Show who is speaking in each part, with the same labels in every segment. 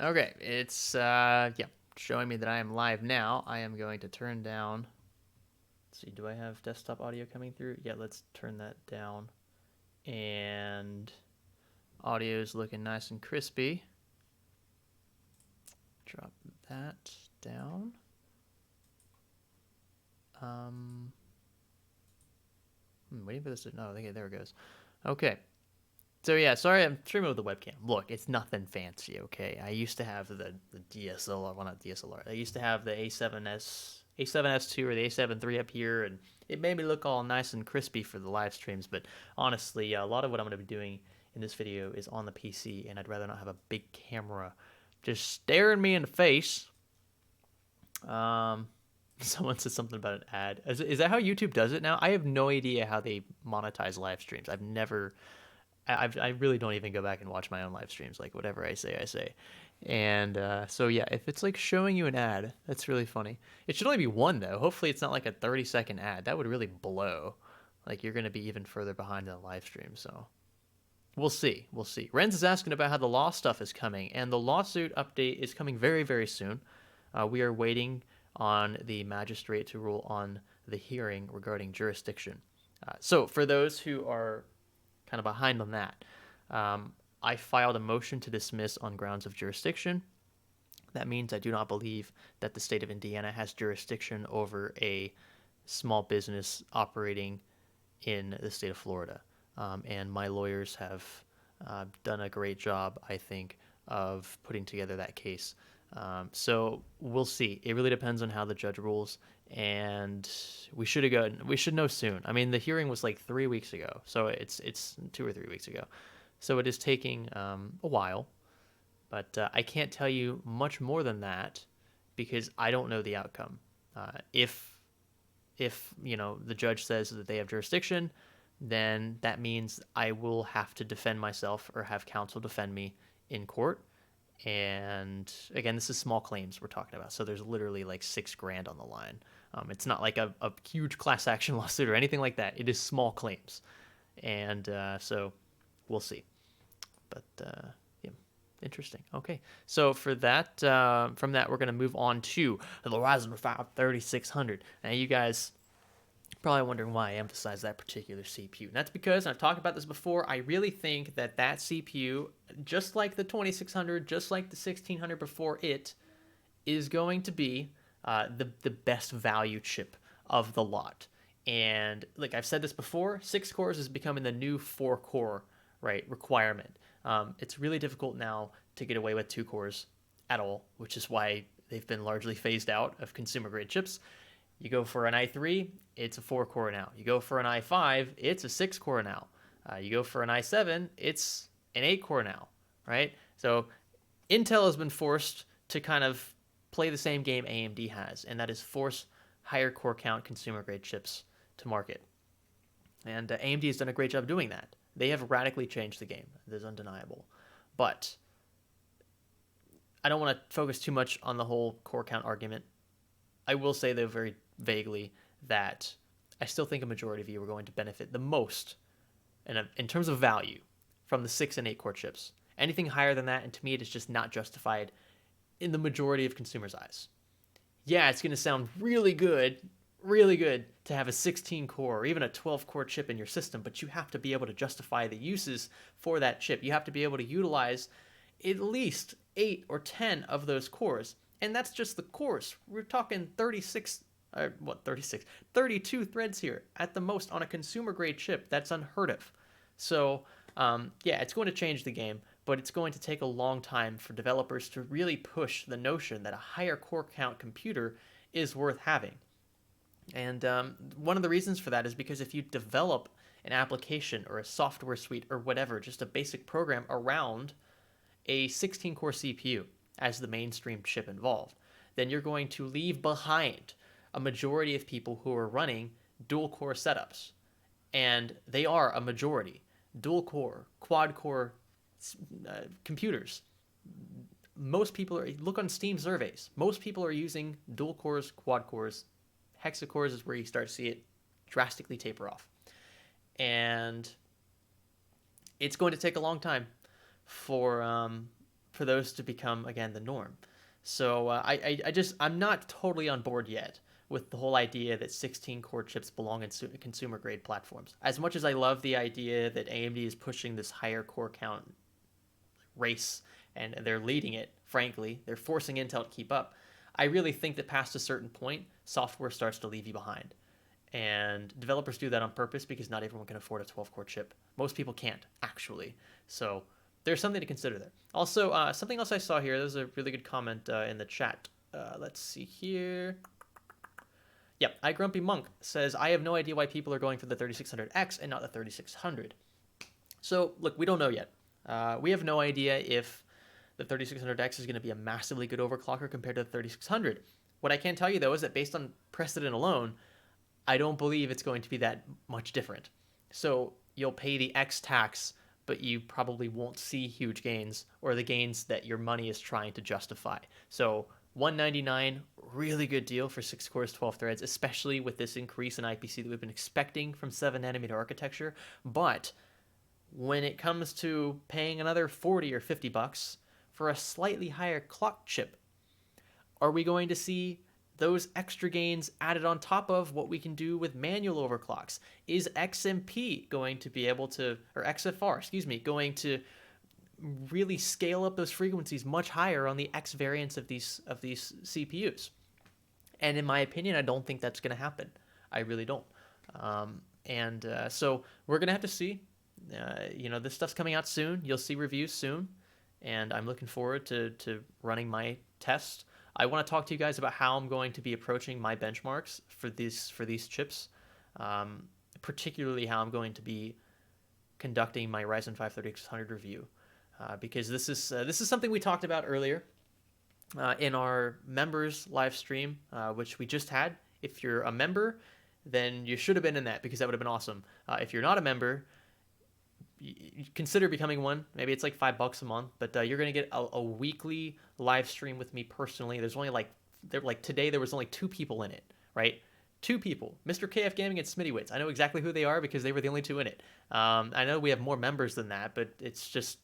Speaker 1: Okay, it's yeah, showing me that I am live now. I am going to turn down. Let's see, do I have desktop audio coming through? Yeah, let's turn that down. And audio is looking nice and crispy. Drop that down. Um, waiting for this to. No, okay, there it goes. Okay. So yeah, sorry I'm streaming with the webcam. Look, it's nothing fancy, okay? I used to have the DSLR, well not DSLR. I used to have the A7S2 or the A7 III up here, and it made me look all nice and crispy for the live streams. But honestly, a lot of what I'm going to be doing in this video is on the PC, and I'd rather not have a big camera just staring me in the face. Um, someone said something about an ad. Is that how YouTube does it now? I have no idea how they monetize live streams. I've never I really don't even go back and watch my own live streams. Like whatever I say, I say. And so yeah, if it's like showing you an ad, that's really funny. It should only be one though. Hopefully it's not like a 30-second ad. That would really blow. Like you're gonna be even further behind in the live stream. So we'll see. We'll see. Renz is asking about how the law stuff is coming, and the lawsuit update is coming very, very soon. We are waiting on the magistrate to rule on the hearing regarding jurisdiction. So for those who are kind of behind on that. I filed a motion to dismiss on grounds of jurisdiction. That means I do not believe that the state of Indiana has jurisdiction over a small business operating in the state of Florida. And my lawyers have done a great job, I think, of putting together that case. So we'll see. It really depends on how the judge rules, and we should know soon. I mean, the hearing was like 3 weeks ago, so it's 2 or 3 weeks ago, so it is taking a while. But I can't tell you much more than that because I don't know the outcome. If the judge says that they have jurisdiction, then that means I will have to defend myself or have counsel defend me in court. And again, this is small claims we're talking about, so there's literally like $6,000 on the line. It's not like a huge class action lawsuit or anything like that. It is small claims, and so we'll see. But yeah, interesting. Okay, so for that, from that, we're gonna move on to the Ryzen 5 3600. Now, you guys probably wondering why I emphasize that particular CPU. And that's because, and I've talked about this before, I really think that that CPU, just like the 2600, just like the 1600 before it, is going to be the best value chip of the lot. And like I've said this before, 6 cores is becoming the new 4-core right requirement. It's really difficult now to get away with 2 cores at all, which is why they've been largely phased out of consumer grade chips. You go for an i3, it's a 4-core now. You go for an i5, it's a 6-core now. You go for an i7, it's an 8-core now, right? So Intel has been forced to kind of play the same game AMD has, and that is force higher core count consumer grade chips to market. And AMD has done a great job doing that. They have radically changed the game. That is undeniable. But I don't want to focus too much on the whole core count argument. I will say, though, very vaguely, that I still think a majority of you are going to benefit the most in terms of value from the 6 and 8 core chips. Anything higher than that, and to me, it is just not justified in the majority of consumers' eyes. Yeah, it's going to sound really good to have a 16 core or even a 12 core chip in your system, but you have to be able to justify the uses for that chip. You have to be able to utilize at least 8 or 10 of those cores. And that's just the cores. We're talking 32 threads here at the most on a consumer grade chip. That's unheard of. So yeah, it's going to change the game, but it's going to take a long time for developers to really push the notion that a higher core count computer is worth having. And one of the reasons for that is because if you develop an application or a software suite or whatever, just a basic program around a 16-core CPU as the mainstream chip involved, then you're going to leave behind a majority of people who are running dual-core setups. And they are a majority. Dual-core, quad-core computers. Most people are, look on Steam surveys, most people are using dual cores, quad cores. Hexacores is where you start to see it drastically taper off. And it's going to take a long time for for those to become, again, the norm. So I'm not totally on board yet with the whole idea that 16 core chips belong in consumer grade platforms. As much as I love the idea that AMD is pushing this higher core count race and they're leading it, frankly, they're forcing Intel to keep up. I really think that past a certain point, software starts to leave you behind. And developers do that on purpose because not everyone can afford a 12-core chip. Most people can't, actually. So there's something to consider there. Also, something else I saw here, there's a really good comment in the chat. Let's see here. Yep, iGrumpy Monk says, I have no idea why people are going for the 3600X and not the 3600. So, look, we don't know yet. We have no idea if the 3600X is going to be a massively good overclocker compared to the 3600. What I can tell you, though, is that based on precedent alone, I don't believe it's going to be that much different. So you'll pay the X tax, but you probably won't see huge gains or the gains that your money is trying to justify. So $199, really good deal for 6 cores, 12 threads, especially with this increase in IPC that we've been expecting from 7nm architecture. But when it comes to paying another 40 or 50 bucks for a slightly higher clock chip, are we going to see those extra gains added on top of what we can do with manual overclocks? Is XMP going to be able to, or XFR, excuse me, going to really scale up those frequencies much higher on the X variants of these CPUs? And in my opinion, I don't think that's going to happen. I really don't. So we're going to have to see. This stuff's coming out soon. You'll see reviews soon. And I'm looking forward to running my tests. I want to talk to you guys about how I'm going to be approaching my benchmarks for these chips, particularly how I'm going to be conducting my Ryzen 5 3600 review, because this is something we talked about earlier in our members live stream, which we just had. If you're a member, then you should have been in that because that would have been awesome. If you're not a member, consider becoming one. Maybe it's like $5 a month, but you're going to get a weekly live stream with me personally. There's only today there was only 2 people in it, right? 2 people, Mr. KF Gaming and Smitty. I know exactly who they are because they were the only 2 in it. I know we have more members than that, but it's just,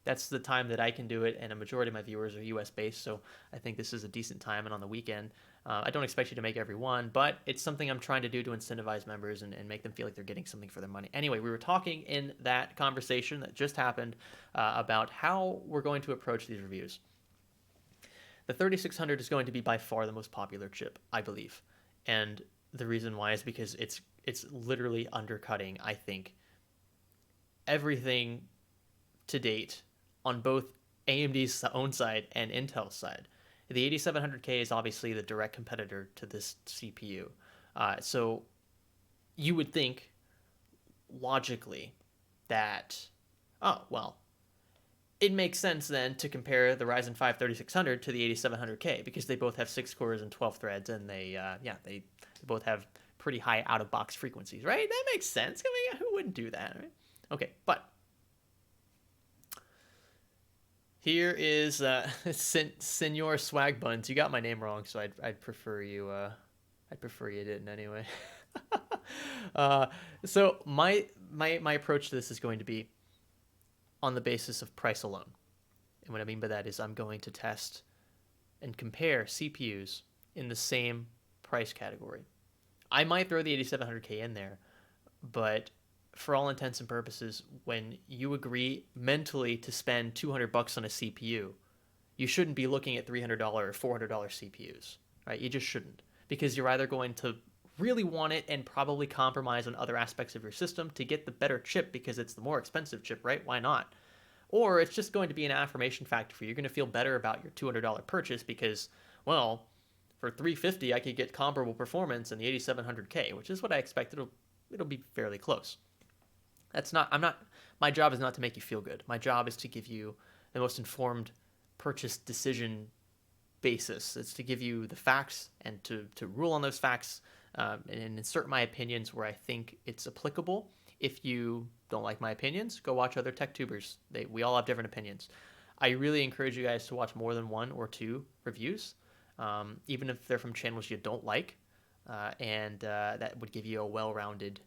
Speaker 1: that's the time that I can do it, and a majority of my viewers are US based, so I think this is a decent time and on the weekend. I don't expect you to make every one, but it's something I'm trying to do to incentivize members and make them feel like they're getting something for their money. Anyway, we were talking in that conversation that just happened about how we're going to approach these reviews. The 3600 is going to be by far the most popular chip, I believe. And the reason why is because it's literally undercutting, I think, everything to date on both AMD's own side and Intel's side. The 8700K is obviously the direct competitor to this CPU. So you would think, logically, that, it makes sense then to compare the Ryzen 5 3600 to the 8700K because they both have 6 cores and 12 threads, and they both have pretty high out-of-box frequencies, right? That makes sense. I mean, who wouldn't do that, right? Okay, but here is Senor Swag Buns. You got my name wrong, so I'd prefer you didn't anyway. So my approach to this is going to be on the basis of price alone. And what I mean by that is I'm going to test and compare CPUs in the same price category. I might throw the 8700K in there, but for all intents and purposes, when you agree mentally to spend $200 on a CPU, you shouldn't be looking at $300 or $400 CPUs, right? You just shouldn't, because you're either going to really want it and probably compromise on other aspects of your system to get the better chip because it's the more expensive chip, right? Why not? Or it's just going to be an affirmation factor for you. You're going to feel better about your $200 purchase because, well, for $350 I could get comparable performance in the 8700K, which is what I expect. It'll be fairly close. My job is not to make you feel good. My job is to give you the most informed purchase decision basis. It's to give you the facts and to rule on those facts and insert my opinions where I think it's applicable. If you don't like my opinions, go watch other tech tubers. We all have different opinions. I really encourage you guys to watch more than 1 or 2 reviews, even if they're from channels you don't like, and that would give you a well-rounded,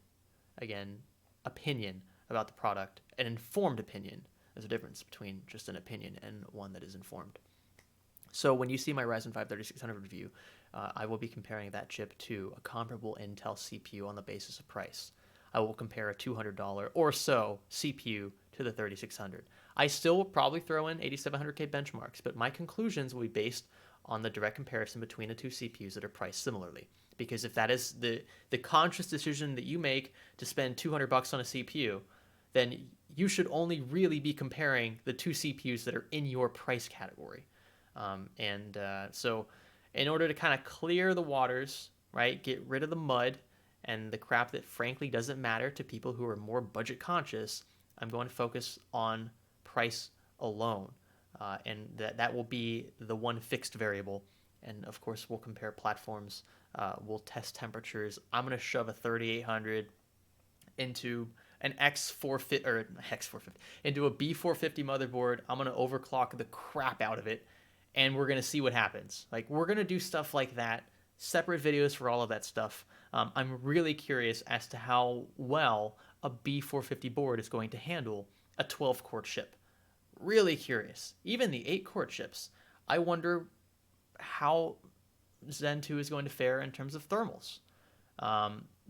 Speaker 1: again, opinion about the product, an informed opinion There's a difference between just an opinion and one that is informed. So when you see my Ryzen 5 3600 review, I will be comparing that chip to a comparable Intel CPU on the basis of price. I will compare a $200 or so CPU to the 3600. I still will probably throw in 8700K benchmarks, but my conclusions will be based on the direct comparison between the two CPUs that are priced similarly. Because if that is the conscious decision that you make to spend $200 on a CPU, then you should only really be comparing the two CPUs that are in your price category. So in order to kind of clear the waters, right, get rid of the mud and the crap that frankly doesn't matter to people who are more budget conscious, I'm going to focus on price alone. And that will be the one fixed variable. And of course, we'll compare platforms. We'll test temperatures. I'm going to shove a 3800 into an X450 or X450 into a B450 motherboard. I'm going to overclock the crap out of it, and we're going to see what happens. Like, we're going to do stuff like that, separate videos for all of that stuff. I'm really curious as to how well a B450 board is going to handle a 12-core chip. Really curious. Even the 8-core chips, I wonder how Zen 2 is going to fare in terms of thermals.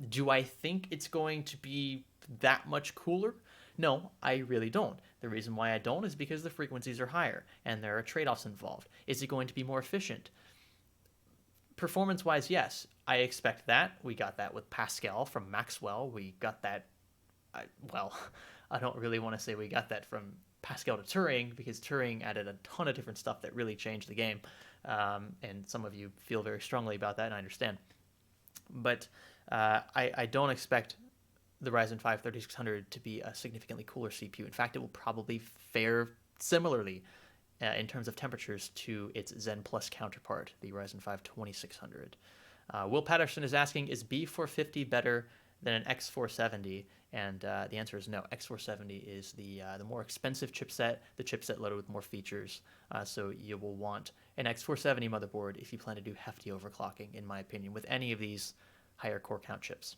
Speaker 1: Do I think it's going to be that much cooler? No, I really don't. The reason why I don't is because the frequencies are higher and there are trade-offs involved. Is it going to be more efficient? Performance-wise, yes. I expect that. We got that with Pascal from Maxwell. We got that, I don't really want to say we got that from Pascal to Turing, because Turing added a ton of different stuff that really changed the game. And some of you feel very strongly about that, and I understand. But I don't expect the Ryzen 5 3600 to be a significantly cooler CPU. In fact, it will probably fare similarly in terms of temperatures to its Zen Plus counterpart, the Ryzen 5 2600. Will Patterson is asking, is B450 better than an X470? And the answer is no. X470 is the more expensive chipset, the chipset loaded with more features. So you will want an X470 motherboard if you plan to do hefty overclocking, in my opinion, with any of these higher core count chips.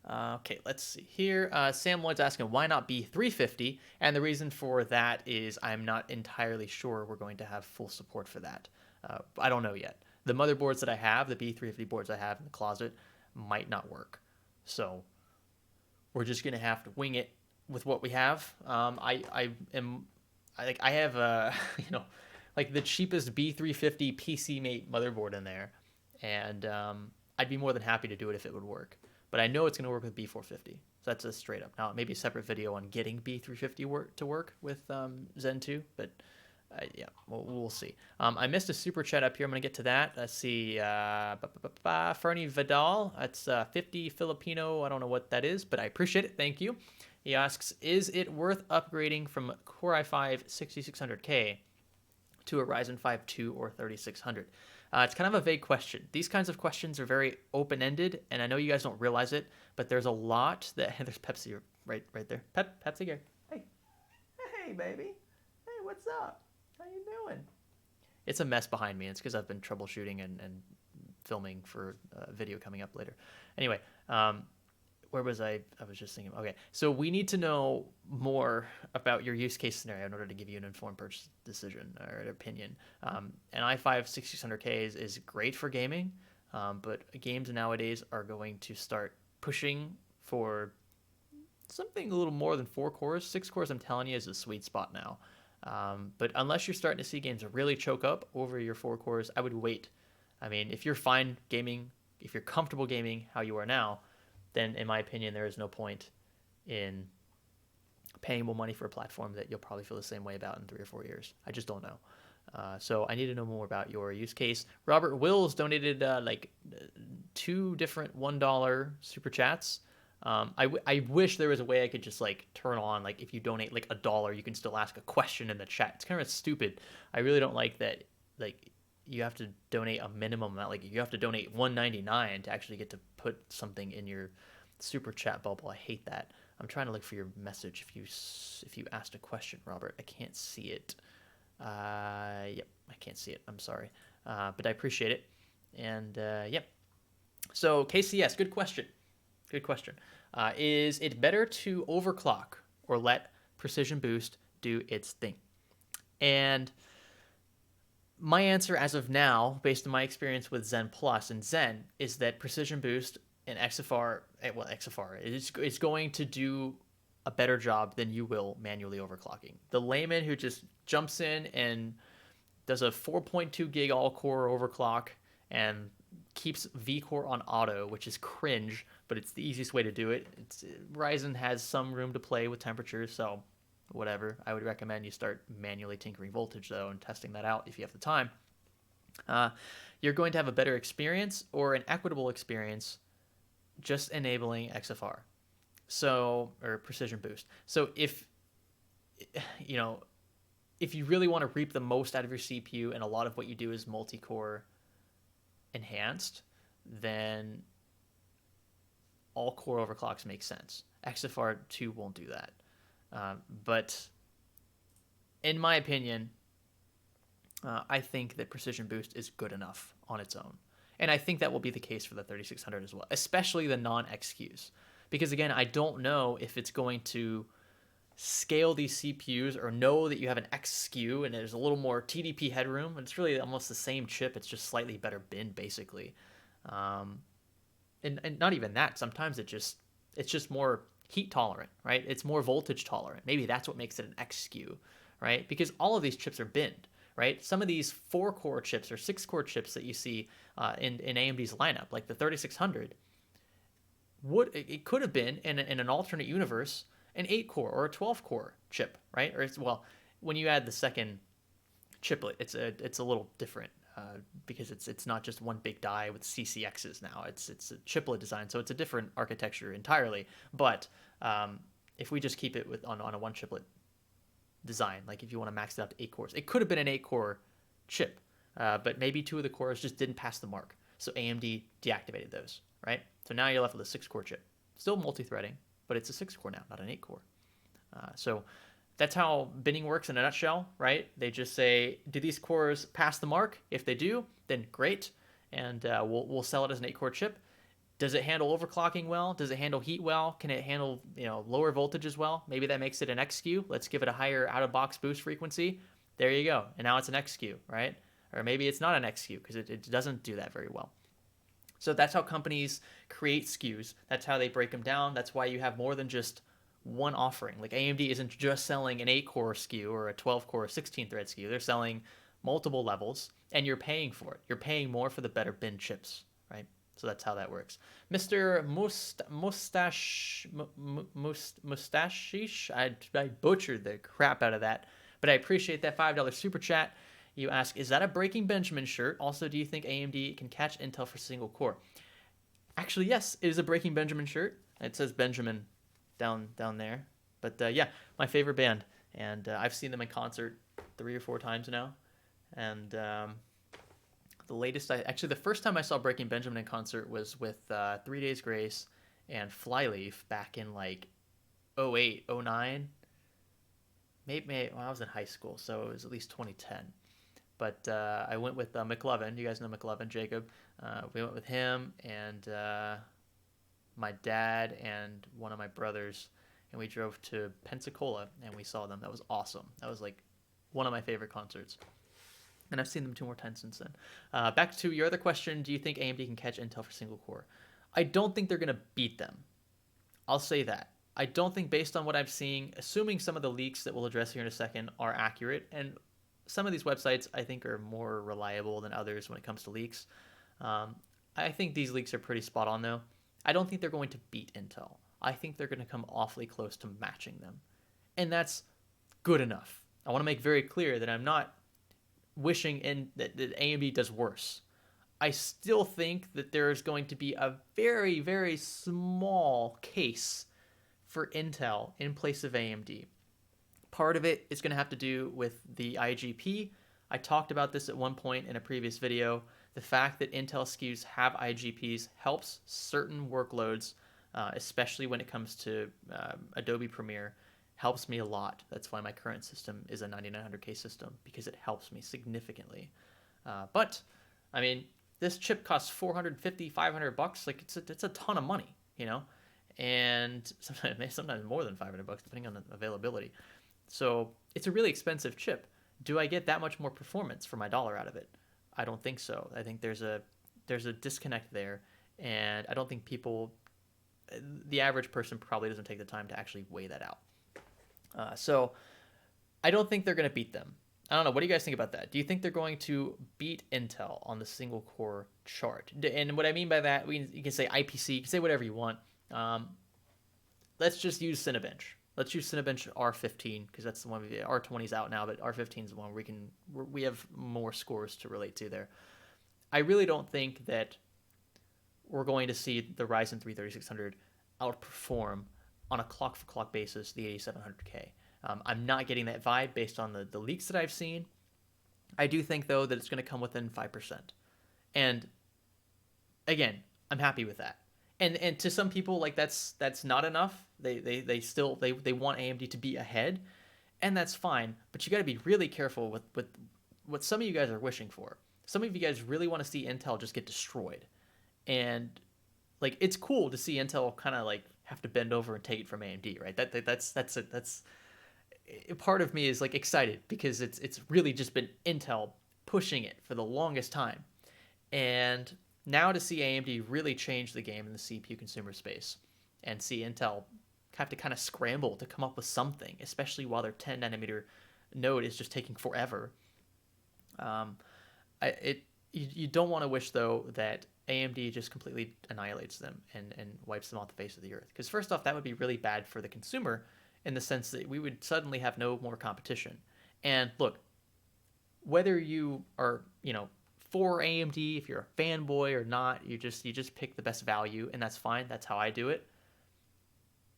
Speaker 1: Okay, let's see here. Sam Lloyd's asking, why not B350? And the reason for that is I'm not entirely sure we're going to have full support for that. I don't know yet. The motherboards that I have, the B350 boards I have in the closet, might not work. So we're just going to have to wing it with what we have. I have like the cheapest B350 PC Mate motherboard in there, and I'd be more than happy to do it if it would work. But I know it's going to work with B450. So that's a straight up. Now, maybe a separate video on getting B350 to work with Zen 2, but yeah, we'll see. I missed a super chat up here. I'm going to get to that. Let's see. Fernie Vidal. That's 50 Filipino. I don't know what that is, but I appreciate it. Thank you. He asks, is it worth upgrading from Core i5 6600K to a Ryzen 5 2 or 3600? It's kind of a vague question. These kinds of questions are very open-ended, and I know you guys don't realize it, but there's a lot that... There's Pepsi right there. Pepsi here. Hey, baby. Hey, what's up? How you doing? It's a mess behind me. It's because I've been troubleshooting and filming for a video coming up later. Anyway, where was I? I was just thinking, okay, so we need to know more about your use case scenario in order to give you an informed purchase decision or an opinion. An i5 6600K is great for gaming, but games nowadays are going to start pushing for something a little more than 4 cores. 6 cores, I'm telling you, is a sweet spot now. But unless you're starting to see games really choke up over your 4 cores, I would wait. I mean, if you're fine gaming, if you're comfortable gaming how you are now, then in my opinion, there is no point in paying more money for a platform that you'll probably feel the same way about in 3 or 4 years. I just don't know. So I need to know more about your use case. Robert Wills donated 2 different $1 super chats. I wish there was a way I could just turn on, if you donate $1, you can still ask a question in the chat. It's kind of stupid. I really don't like that. You have to donate a minimum amount. You have to donate $1.99 to actually get to put something in your super chat bubble. I hate that. I'm trying to look for your message. If you asked a question, Robert, I can't see it. Yep, I can't see it. I'm sorry, but I appreciate it. And yep. So KCS, good question. Good question. Is it better to overclock or let Precision Boost do its thing. And my answer as of now, based on my experience with Zen Plus and Zen, is that Precision Boost and XFR, well, XFR is going to do a better job than you will manually overclocking. The layman who just jumps in and does a 4.2 gig all-core overclock and keeps vCore on auto, which is cringe, but it's the easiest way to do it. Ryzen has some room to play with temperatures, so whatever. I would recommend you start manually tinkering voltage, though, and testing that out if you have the time. You're going to have a better experience or an equitable experience just enabling XFR, or Precision Boost. So if you really want to reap the most out of your CPU and a lot of what you do is multi-core enhanced, then all core overclocks make sense. XFR 2 won't do that. But in my opinion, I think that Precision Boost is good enough on its own. And I think that will be the case for the 3600 as well, especially the non-X SKUs. Because again, I don't know if it's going to scale these CPUs or know that you have an X SKU and there's a little more TDP headroom. And it's really almost the same chip. It's just slightly better bin, basically. And not even that. Sometimes it's just more heat tolerant, right? It's more voltage tolerant. Maybe that's what makes it an X SKU, right? Because all of these chips are binned, right? Some of these 4-core chips or 6-core chips that you see in AMD's lineup, like the 3600, it could have been in an alternate universe an 8-core or a 12-core chip, right? Or when you add the second chiplet, it's a little different because it's not just one big die with CCXs now. It's a chiplet design, so it's a different architecture entirely. But if we just keep it on a one chiplet design, like if you want to max it out to 8 cores, it could have been an 8-core chip, but maybe 2 of the cores just didn't pass the mark, so AMD deactivated those, right? So now you're left with a 6-core chip, still multi-threading, but it's a 6-core now, not an 8-core. So that's how binning works in a nutshell, right? They just say, do these cores pass the mark? If they do, then great, and we'll sell it as an 8-core chip. Does it handle overclocking well? Does it handle heat well? Can it handle lower voltage as well? Maybe that makes it an X SKU. Let's give it a higher out-of-box boost frequency. There you go. And now it's an X SKU, right? Or maybe it's not an X SKU because it doesn't do that very well. So that's how companies create SKUs. That's how they break them down. That's why you have more than just one offering. Like AMD isn't just selling an 8-core SKU or a 12-core 16-thread SKU. They're selling multiple levels, and you're paying for it. You're paying more for the better bin chips, right? So that's how that works. Mr. Mustachish, I butchered the crap out of that, but I appreciate that $5 super chat. You ask, is that a Breaking Benjamin shirt? Also, do you think AMD can catch Intel for single core? Actually, yes, it is a Breaking Benjamin shirt. It says Benjamin down there. But yeah, my favorite band. And I've seen them in concert 3 or 4 times now. And the first time I saw Breaking Benjamin in concert was with 3 Days Grace and Flyleaf back in like 08, 09. Maybe I was in high school, so it was at least 2010. But I went with McLovin. You guys know McLovin, Jacob. We went with him and my dad and one of my brothers, and we drove to Pensacola and we saw them. That was awesome. That was like one of my favorite concerts. And I've seen them 2 more times since then. Back to your other question, do you think AMD can catch Intel for single core? I don't think they're going to beat them. I'll say that. I don't think, based on what I'm seeing, assuming some of the leaks that we'll address here in a second are accurate, and some of these websites I think are more reliable than others when it comes to leaks. I think these leaks are pretty spot on, though. I don't think they're going to beat Intel. I think they're going to come awfully close to matching them. And that's good enough. I want to make very clear that I'm not wishing that AMD does worse. I still think that there's going to be a very, very small case for Intel in place of AMD. Part of it is going to have to do with the IGP. I talked about this at one point in a previous video. The fact that Intel SKUs have IGPs helps certain workloads, especially when it comes to Adobe Premiere, helps me a lot. That's why my current system is a 9900K system, because it helps me significantly. But I mean, this chip costs $450, $500. Like it's a ton of money, and sometimes more than $500 depending on the availability. So it's a really expensive chip. Do I get that much more performance for my dollar out of it? I don't think so. I think there's a disconnect there, and I don't think the average person probably doesn't take the time to actually weigh that out. So I don't think they're going to beat them. I don't know. What do you guys think about that? Do you think they're going to beat Intel on the single core chart? And what I mean by that, you can say IPC, you can say whatever you want. Let's just use Cinebench. Let's use Cinebench R15 because that's the one. R20 is out now, but R15 is the one we have more scores to relate to there. I really don't think that we're going to see the Ryzen 3 3600 outperform on a clock for clock basis the 8700K. I'm not getting that vibe based on the leaks that I've seen. I do think though that it's going to come within 5%, and again, I'm happy with that. And to some people, like that's not enough. They still want AMD to be ahead, and that's fine. But you got to be really careful with what some of you guys are wishing for. Some of you guys really want to see Intel just get destroyed, and like it's cool to see Intel kind of like have to bend over and take it from AMD, right? That's part of me is like excited because it's really just been Intel pushing it for the longest time, and now to see AMD really change the game in the CPU consumer space and see Intel have to kind of scramble to come up with something, especially while their 10 nanometer node is just taking forever. You don't want to wish though that AMD just completely annihilates them and wipes them off the face of the earth, because first off, that would be really bad for the consumer in the sense that we would suddenly have no more competition. And look, whether you are for AMD, if you're a fanboy or not, you just pick the best value, and that's fine. That's how I do it.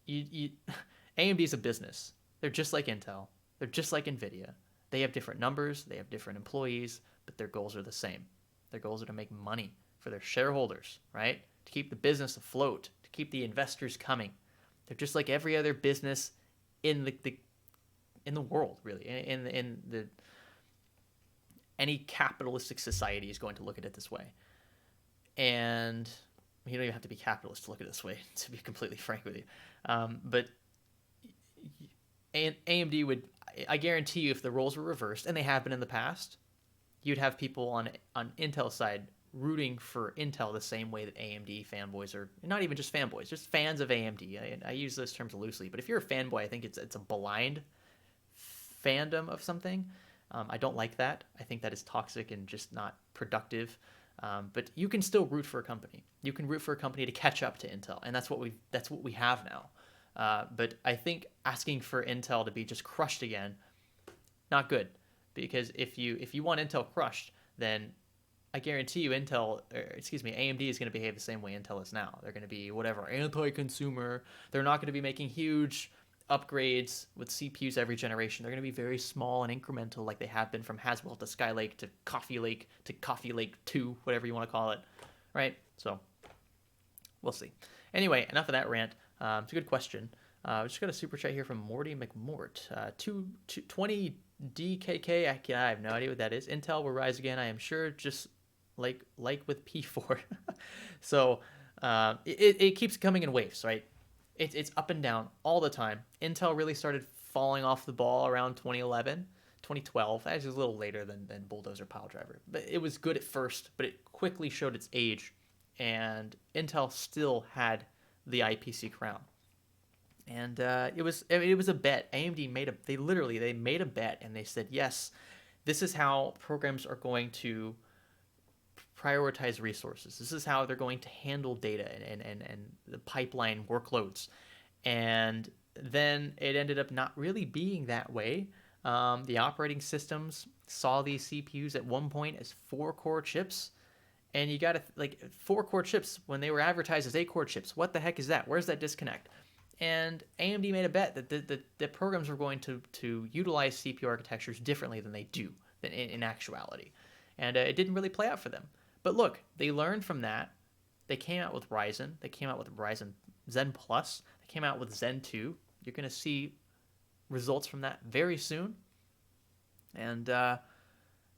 Speaker 1: AMD is a business. They're just like Intel. They're just like Nvidia. They have different numbers. They have different employees, but their goals are the same. Their goals are to make money for their shareholders, right? To keep the business afloat, to keep the investors coming. They're just like every other business in the world, really. Any capitalistic society is going to look at it this way. And you don't even have to be capitalist to look at it this way, to be completely frank with you. But AMD would, I guarantee you, if the roles were reversed, and they have been in the past, you'd have people on Intel's side rooting for Intel the same way that AMD fanboys are, not even just fanboys, just fans of AMD. I use those terms loosely, but if you're a fanboy, I think it's a blind fandom of something. I don't like that. I think that is toxic and just not productive. But you can still root for a company. You can root for a company to catch up to Intel, and that's what we have now. But I think asking for Intel to be just crushed again, not good. Because if you want Intel crushed, then I guarantee you AMD is going to behave the same way Intel is now. They're going to be whatever, anti-consumer. They're not going to be making huge upgrades with CPUs every generation. They're going to be very small and incremental, like they have been from Haswell to Skylake to Coffee Lake 2, whatever you want to call it, right? So we'll see. Anyway, enough of that rant. It's a good question. We just got a super chat here from Morty McMort. 20 DKK. I have no idea what that is. Intel will rise again, I am sure, just like with P4. So it keeps coming in waves, right? It's up and down all the time. Intel really started falling off the ball around 2011, 2012. Actually, a little later than Bulldozer Piledriver. But it was good at first, but it quickly showed its age. And Intel still had the IPC crown. And it was a bet. AMD made a bet, and they said, yes, this is how programs are going to prioritize resources. This is how they're going to handle data and the pipeline workloads. And then it ended up not really being that way. The operating systems saw these CPUs at one point as 4-core chips. And you got to, 4-core chips, when they were advertised as 8-core chips, what the heck is that? Where's that disconnect? And AMD made a bet that the programs were going to utilize CPU architectures differently than they do in actuality. And it didn't really play out for them. But look, they learned from that. They came out with Ryzen. They came out with Ryzen Zen Plus. They came out with Zen 2. You're going to see results from that very soon. And I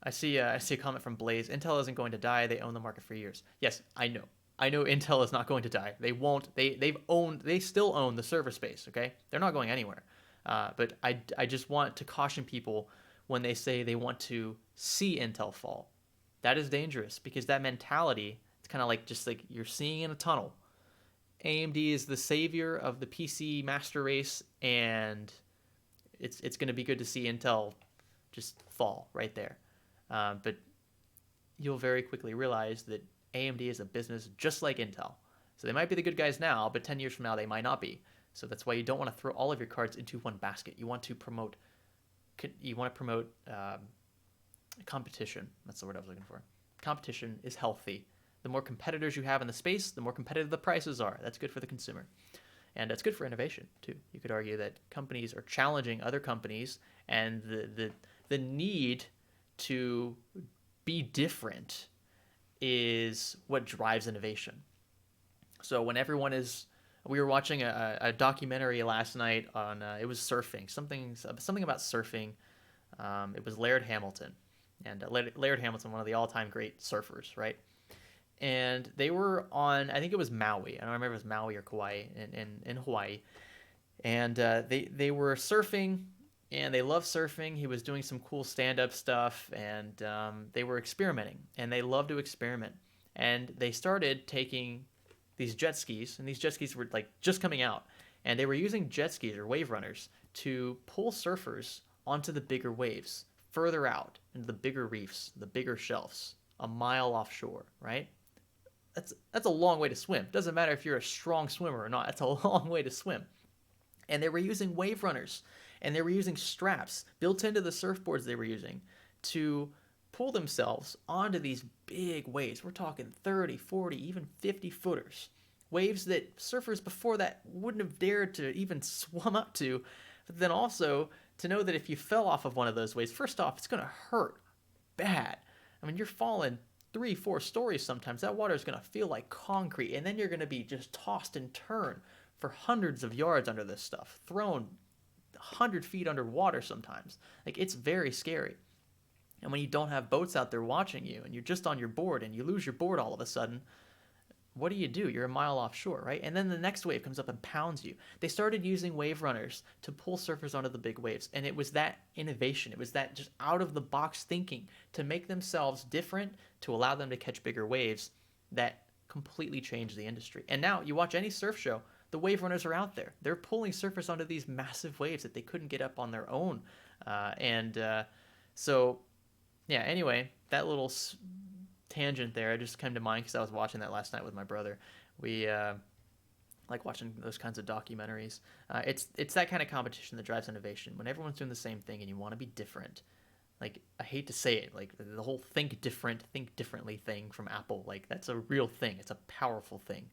Speaker 1: see a comment from Blaze. Intel isn't going to die. They own the market for years. Yes, I know. I know Intel is not going to die. They won't. They still own the server space. Okay, they're not going anywhere. But I just want to caution people when they say they want to see Intel fall. That is dangerous because that mentality, it's kind of like just like you're seeing in a tunnel. AMD is the savior of the PC master race, and it's going to be good to see Intel just fall right there. But you'll very quickly realize that AMD is a business just like Intel. So they might be the good guys now, but 10 years from now they might not be. So that's why you don't want to throw all of your cards into one basket. You want to promote competition. That's the word I was looking for. Competition is healthy. The more competitors you have in the space, the more competitive the prices are. That's good for the consumer. And that's good for innovation too. You could argue that companies are challenging other companies, and the need to be different is what drives innovation. So when we were watching a documentary last night on it was surfing, something about surfing. It was Laird Hamilton, and Laird Hamilton, one of the all-time great surfers, right? And they were on, I think it was Maui. I don't remember if it was Maui or Kauai in Hawaii. And they were surfing, and they love surfing. He was doing some cool stand-up stuff, and they were experimenting, and they love to experiment. And they started taking these jet skis, and these jet skis were like just coming out, and they were using jet skis or wave runners to pull surfers onto the bigger waves, further out into the bigger reefs, the bigger shelves, a mile offshore, right? That's a long way to swim. Doesn't matter if you're a strong swimmer or not. It's a long way to swim. And they were using wave runners, and they were using straps built into the surfboards they were using to pull themselves onto these big waves. We're talking 30, 40, even 50 footers. Waves that surfers before that wouldn't have dared to even swim up to. But then also to know that if you fell off of one of those waves, first off, it's going to hurt bad. I mean, you're falling 3, 4 stories sometimes. That water is going to feel like concrete, and then you're going to be just tossed and turned for hundreds of yards under this stuff, thrown 100 feet underwater sometimes. Like, it's very scary. And when you don't have boats out there watching you, and you're just on your board, and you lose your board all of a sudden, what do? You're a mile offshore, right? And then the next wave comes up and pounds you. They started using wave runners to pull surfers onto the big waves. And it was that innovation. It was that just out of the box thinking to make themselves different, to allow them to catch bigger waves, that completely changed the industry. And now you watch any surf show, the wave runners are out there. They're pulling surfers onto these massive waves that they couldn't get up on their own. So, yeah, anyway, that little tangent there, it just came to mind because I was watching that last night with my brother. We like watching those kinds of documentaries. It's that kind of competition that drives innovation. When everyone's doing the same thing and you want to be different, like, I hate to say it, like the whole think differently thing from Apple, like, that's a real thing. It's a powerful thing,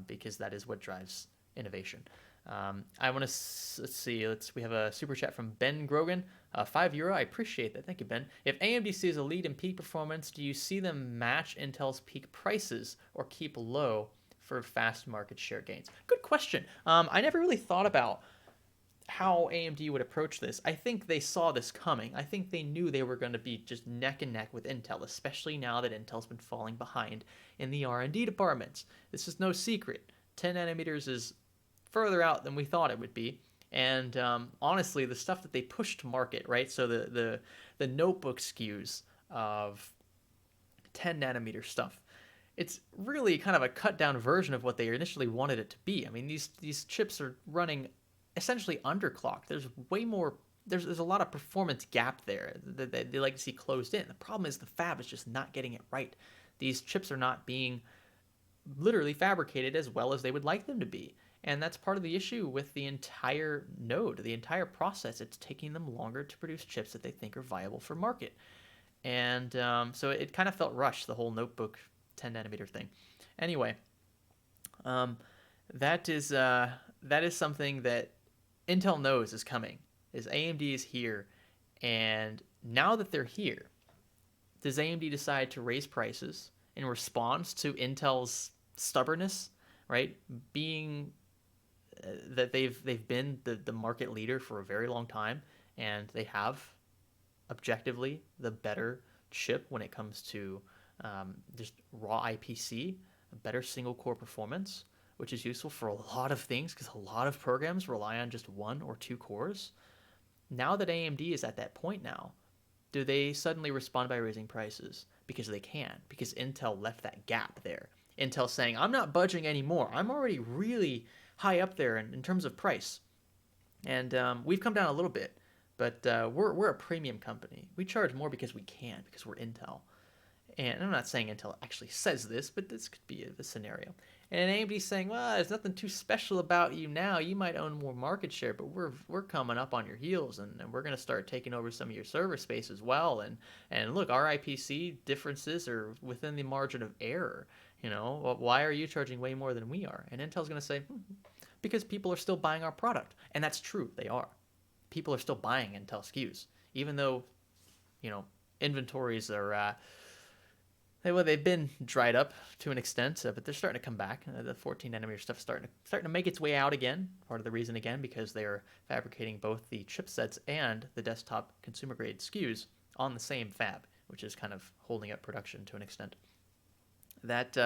Speaker 1: because that is what drives innovation. I want to let's see. We have a super chat from Ben Grogan, €5. I appreciate that. Thank you, Ben. If AMD sees a lead in peak performance, do you see them match Intel's peak prices or keep low for fast market share gains? Good question. I never really thought about how AMD would approach this. I think they saw this coming. I think they knew they were going to be just neck and neck with Intel, especially now that Intel's been falling behind in the R&D departments. This is no secret. 10 nanometers is further out than we thought it would be. And honestly, the stuff that they pushed to market, right? So the notebook SKUs of 10 nanometer stuff, it's really kind of a cut down version of what they initially wanted it to be. I mean, these chips are running essentially underclocked. There's way more. There's a lot of performance gap there that they like to see closed in. The problem is the fab is just not getting it right. These chips are not being literally fabricated as well as they would like them to be. And that's part of the issue with the entire node, the entire process. It's taking them longer to produce chips that they think are viable for market. And so it kind of felt rushed, the whole notebook 10 nanometer thing. Anyway, that is something that Intel knows is coming, is AMD is here. And now that they're here, does AMD decide to raise prices in response to Intel's stubbornness, right? Being that they've been the market leader for a very long time, and they have objectively the better chip when it comes to just raw IPC. a better single core performance, which is useful for a lot of things because a lot of programs rely on just 1 or 2 cores. Now that AMD is at that point now, do they suddenly respond by raising prices? Because they can, because Intel left that gap there. Intel saying, I'm not budging anymore. I'm already really high up there in terms of price. And we've come down a little bit, but we're a premium company. We charge more because we can, because we're Intel. And I'm not saying Intel actually says this, but this could be the scenario. And AMD's saying, well, there's nothing too special about you now. You might own more market share, but we're coming up on your heels, and we're going to start taking over some of your server space as well. And look, our IPC differences are within the margin of error. You know, why are you charging way more than we are? And Intel's going to say, because people are still buying our product. And that's true, they are. People are still buying Intel SKUs, even though, you know, inventories are... they've been dried up to an extent, but they're starting to come back. The 14-nanometer stuff starting to make its way out again. Part of the reason, again, because they're fabricating both the chipsets and the desktop consumer-grade SKUs on the same fab, which is kind of holding up production to an extent. That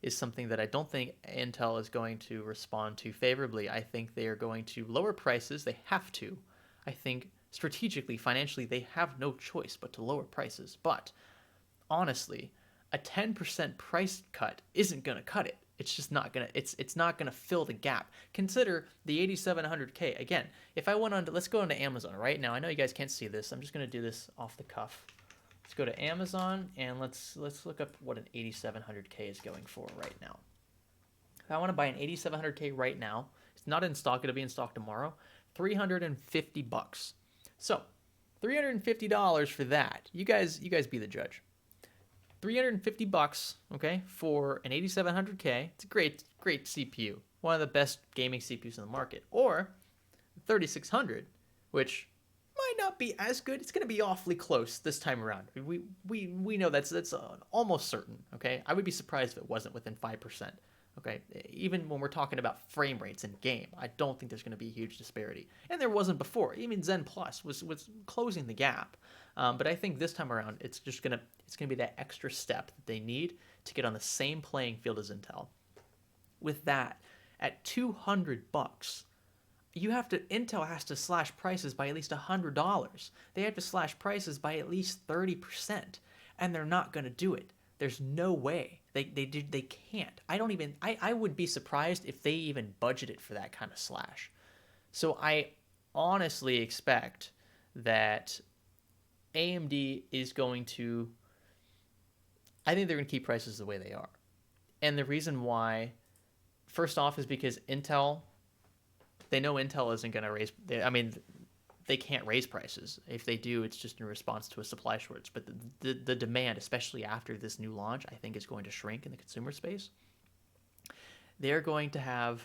Speaker 1: is something that I don't think Intel is going to respond to favorably. I think they are going to lower prices. They have to. I think strategically, financially, they have no choice but to lower prices. But honestly, a 10% price cut isn't going to cut it. It's just not going to, it's not going to fill the gap. Consider the 8700K. Again, if I went on to, let's go into Amazon right now. I know you guys can't see this. I'm just going to do this off the cuff. Let's go to Amazon and let's look up what an 8700K is going for right now. If I want to buy an 8700K right now, it's not in stock. It'll be in stock tomorrow. $350. So $350 for that. You guys be the judge. $350, okay, for an 8700K. It's a great CPU, one of the best gaming CPUs in the market. Or 3600, which might not be as good. It's going to be awfully close this time around. We know that's almost certain, okay? I would be surprised if it wasn't within 5%, okay? Even when we're talking about frame rates in game, I don't think there's going to be a huge disparity. And there wasn't before. Even Zen Plus was closing the gap. But I think this time around, it's going to be that extra step that they need to get on the same playing field as Intel. With that, at $200, Intel has to slash prices by at least $100. They have to slash prices by at least 30%, and they're not going to do it. There's no way they can't. I would be surprised if they even budgeted for that kind of slash. So I honestly expect that AMD is going to, I think they're going to keep prices the way they are. And the reason why, first off, is because Intel, they know Intel isn't going to raise, they can't raise prices. If they do, it's just in response to a supply shortage. But the demand, especially after this new launch, I think is going to shrink in the consumer space. They're going to have,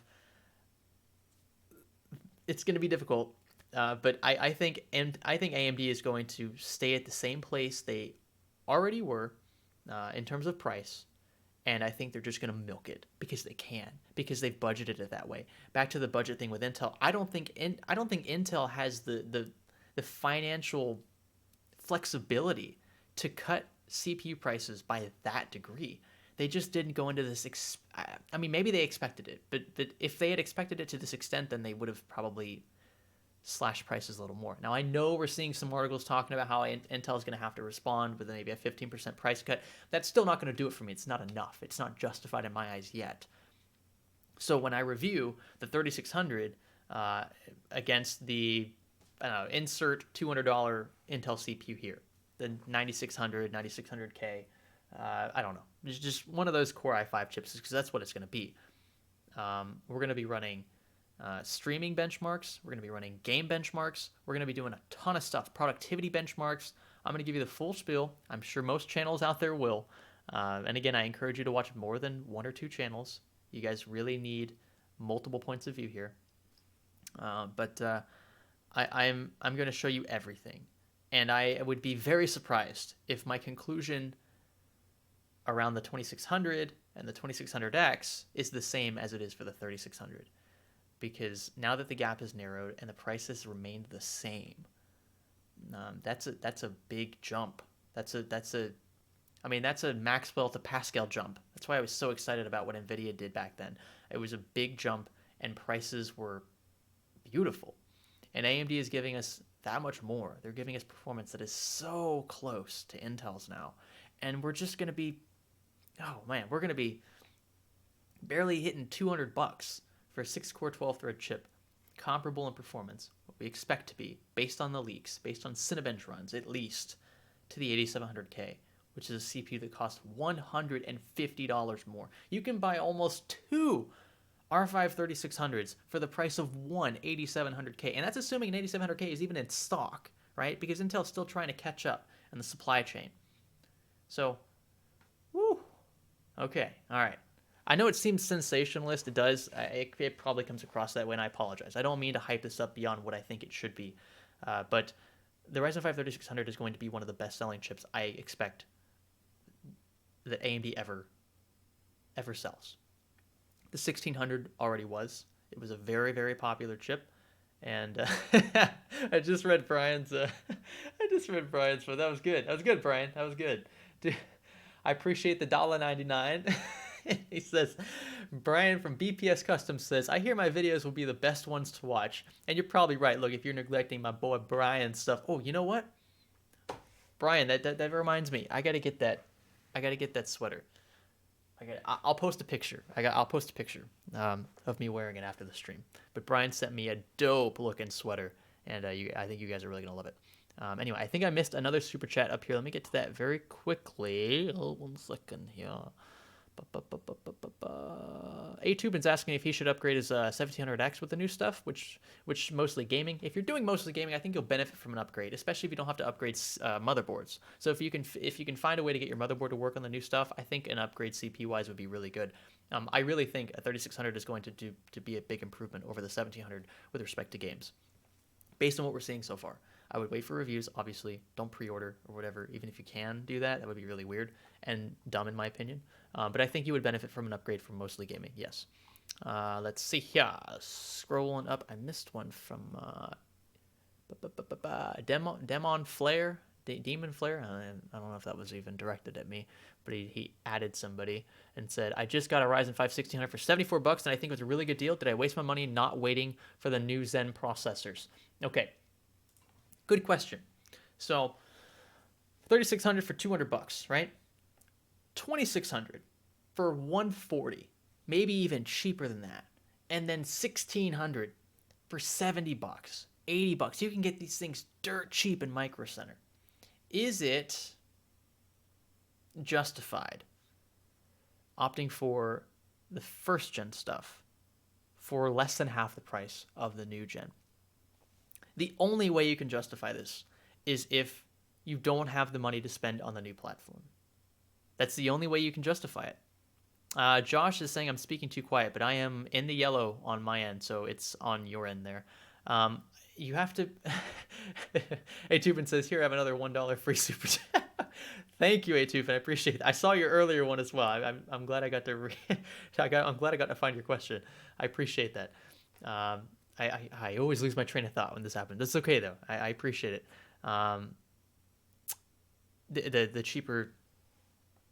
Speaker 1: it's going to be difficult. But I think AMD is going to stay at the same place they already were in terms of price, and I think they're just going to milk it because they can, because they've budgeted it that way. Back to the budget thing with Intel, I don't think Intel has the financial flexibility to cut CPU prices by that degree. They just didn't go into this. Maybe they expected it, but if they had expected it to this extent, then they would have probably slash prices a little more. Now, I know we're seeing some articles talking about how Intel is going to have to respond with maybe a 15% price cut. That's still not going to do it for me. It's not enough. It's not justified in my eyes yet. So when I review the 3600 against the insert $200 Intel CPU here, the 9600K, I don't know. It's just one of those Core i5 chips because that's what it's going to be. We're going to be running streaming benchmarks. We're going to be running game benchmarks. We're going to be doing a ton of stuff, productivity benchmarks. I'm going to give you the full spiel. I'm sure most channels out there will. And again, I encourage you to watch more than 1 or 2 channels. You guys really need multiple points of view here. But I'm going to show you everything. And I would be very surprised if my conclusion around the 2600 and the 2600X is the same as it is for the 3600. Because now that the gap is narrowed and the prices remained the same, that's a big jump. That's a I mean, that's a Maxwell to Pascal jump. That's why I was so excited about what NVIDIA did back then. It was a big jump, and prices were beautiful. And AMD is giving us that much more. They're giving us performance that is so close to Intel's now. And we're just going to be, oh man, we're going to be barely hitting $200 for a 6-core 12-thread chip, comparable in performance, what we expect to be, based on the leaks, based on Cinebench runs, at least, to the 8700K, which is a CPU that costs $150 more. You can buy almost two R5 3600s for the price of one 8700K, and that's assuming an 8700K is even in stock, right? Because Intel's still trying to catch up in the supply chain. So, woo. Okay, all right. I know it seems sensationalist. It does. It probably comes across that way, and I apologize. I don't mean to hype this up beyond what I think it should be. But the Ryzen 5 3600 is going to be one of the best-selling chips I expect that AMD ever sells. The 1600 already was. It was a very, very popular chip. And I just read Brian's. But that was good. That was good, Brian. That was good. Dude, I appreciate the $1.99. He says, Brian from BPS Custom says, I hear my videos will be the best ones to watch. And you're probably right. Look, if you're neglecting my boy Brian's stuff. Oh, you know what? Brian, that reminds me. I gotta get that sweater. I'll post a picture. I'll post a picture of me wearing it after the stream. But Brian sent me a dope looking sweater, and I think you guys are really gonna love it. Anyway, I think I missed another super chat up here. Let me get to that very quickly. Oh, 1 second here. A2bin's asking if he should upgrade his 1700X with the new stuff, which mostly gaming. If you're doing mostly gaming, I think you'll benefit from an upgrade, especially if you don't have to upgrade motherboards. So if you can find a way to get your motherboard to work on the new stuff, I think an upgrade CPU wise would be really good. I really think a 3600 is going to be a big improvement over the 1700 with respect to games, based on what we're seeing so far. I would wait for reviews, obviously. Don't pre-order or whatever. Even if you can do that, that would be really weird and dumb in my opinion. But I think you would benefit from an upgrade from mostly gaming, yes. Let's see here. Scrolling up. I missed one from Demon Flare. Demon Flare? I don't know if that was even directed at me, but he added somebody and said, I just got a Ryzen 5 1600 for $74 and I think it was a really good deal. Did I waste my money not waiting for the new Zen processors? Okay. Good question. So, 3600 for $200, right? 2600 for 140, maybe even cheaper than that. And then 1600 for $70, $80. You can get these things dirt cheap in Micro Center. Is it justified opting for the first gen stuff for less than half the price of the new gen? The only way you can justify this is if you don't have the money to spend on the new platform. That's the only way you can justify it. Josh is saying I'm speaking too quiet, but I am in the yellow on my end, so it's on your end there. You have to... A2bin says, here, I have another $1 free super chat. Thank you, A2bin. I appreciate it. I saw your earlier one as well. I'm glad I got to I'm glad I got to find your question. I appreciate that. I always lose my train of thought when this happens. That's okay though. I appreciate it. The cheaper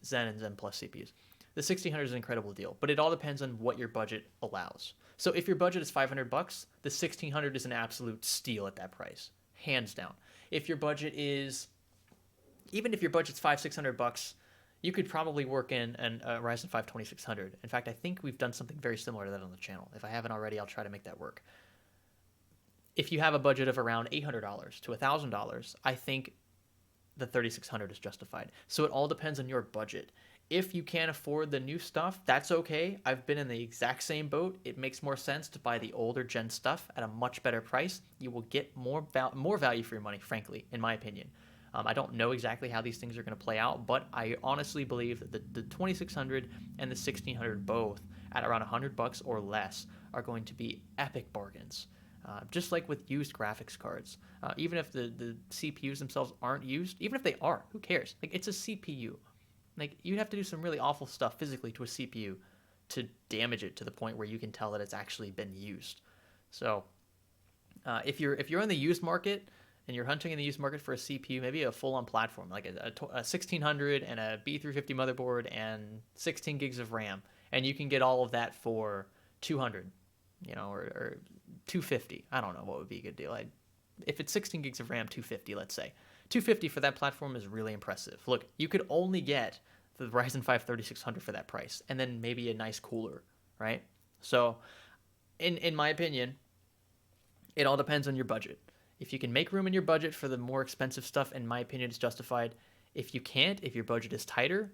Speaker 1: Zen and Zen Plus CPUs. The 1600 is an incredible deal, but it all depends on what your budget allows. So if your budget is $500, the 1600 is an absolute steal at that price, hands down. If your budget is, even if your budget's $500-600, you could probably work in a Ryzen 5 2600. In fact, I think we've done something very similar to that on the channel. If I haven't already, I'll try to make that work. If you have a budget of around $800 to $1,000, I think the 3600 is justified. So it all depends on your budget. If you can't afford the new stuff, that's okay. I've been in the exact same boat. It makes more sense to buy the older gen stuff at a much better price. You will get more value for your money, frankly, in my opinion. I don't know exactly how these things are going to play out, but I honestly believe that the 2600 and the 1600 both at around $100 or less are going to be epic bargains. Just like with used graphics cards. Even if the CPUs themselves aren't used, even if they are, who cares? Like, it's a CPU. Like, you'd have to do some really awful stuff physically to a CPU to damage it to the point where you can tell that it's actually been used. So, if you're in the used market and you're hunting in the used market for a CPU, maybe a full-on platform, like a 1600 and a B350 motherboard and 16 gigs of RAM, and you can get all of that for 200, or 250. I don't know what would be a good deal. If it's 16 gigs of RAM, 250, let's say. 250 for that platform is really impressive. Look, you could only get the Ryzen 5 3600 for that price, and then maybe a nice cooler, right? So, in my opinion, it all depends on your budget. If you can make room in your budget for the more expensive stuff, in my opinion, it's justified. If you can't, if your budget is tighter,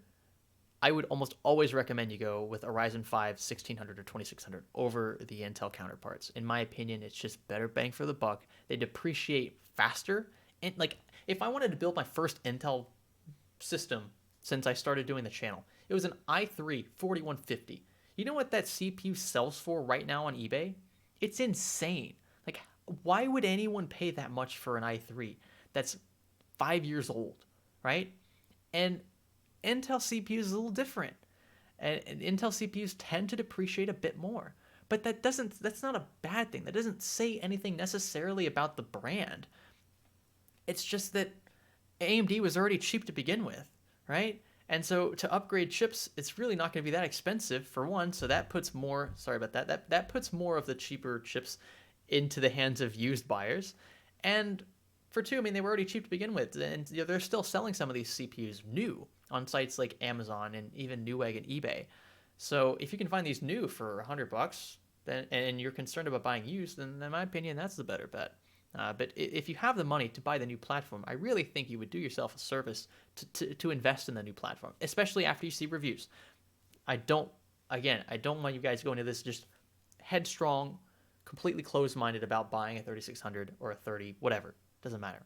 Speaker 1: I would almost always recommend you go with a Ryzen 5 1600 or 2600 over the Intel counterparts. In my opinion, it's just better bang for the buck. They depreciate faster. And like, if I wanted to build my first Intel system since I started doing the channel, it was an i3 4150. You know what that CPU sells for right now on eBay? It's insane. Like, why would anyone pay that much for an i3 that's 5 years old, right? And Intel CPUs is a little different. And Intel CPUs tend to depreciate a bit more. But that's not a bad thing. That doesn't say anything necessarily about the brand. It's just that AMD was already cheap to begin with, right? And so to upgrade chips, it's really not going to be that expensive, for one. So that puts more, sorry about that, that puts more of the cheaper chips into the hands of used buyers. And for two, I mean, they were already cheap to begin with. And they're still selling some of these CPUs new on sites like Amazon and even Newegg and eBay. So if you can find these new for $100, then, and you're concerned about buying used, then in my opinion, that's the better bet. But if you have the money to buy the new platform, I really think you would do yourself a service to invest in the new platform, especially after you see reviews. I don't want you guys going into this just headstrong, completely closed-minded about buying a 3600 or a 30, whatever. Doesn't matter.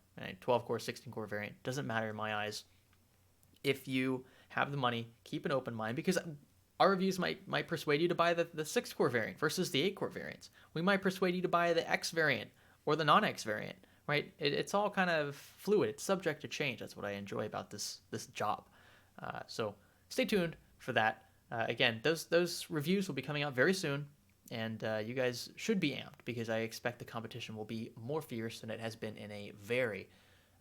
Speaker 1: 12-core, 16-core variant. Doesn't matter in my eyes. If you have the money, keep an open mind, because our reviews might persuade you to buy the 6-core variant versus the 8-core variants. We might persuade you to buy the X variant or the non-X variant, right? It's all kind of fluid. It's subject to change. That's what I enjoy about this job. So stay tuned for that. Again, those reviews will be coming out very soon, and you guys should be amped, because I expect the competition will be more fierce than it has been in a very,